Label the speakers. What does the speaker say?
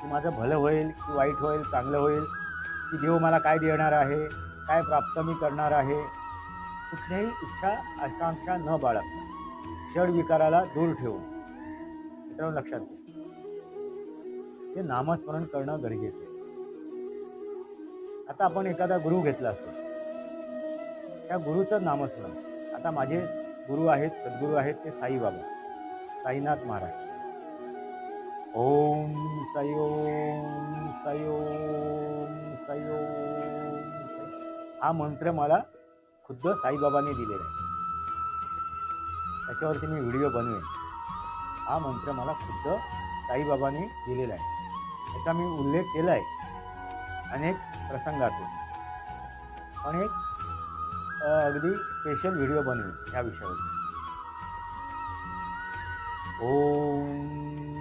Speaker 1: की माझं भलं होईल की वाईट होईल, चांगलं होईल, की देव मला काय देणार आहे, काय प्राप्त मी करणार आहे. कुठल्याही इच्छा, आकांक्षा न बाळगता षडविकाराला दूर ठेवून मित्रांनो लक्षात घ्या, हे नामस्मरण करणं गरजेचं आहे. आता आपण एखादा गुरु घेतला असेल, त्या गुरुचं नामस्मरण. आता माझे गुरु आहेत, सद्गुरू आहेत ते साईबाबा, साईनाथ महाराज. ओम साई ओम साई ओम साई ओम साई. हा मंत्र मला खुद्द साईबाबांनी दिलेला आहे. त्याच्यावरती मी व्हिडिओ बनवेन. हा मंत्र मला खुद्द साईबाबांनी दिलेला आहे. त्याचा मी उल्लेख केला आहे अनेक प्रसंगातून. पण एक अगदी स्पेशल व्हिडिओ बनवेन या विषयावर. ओम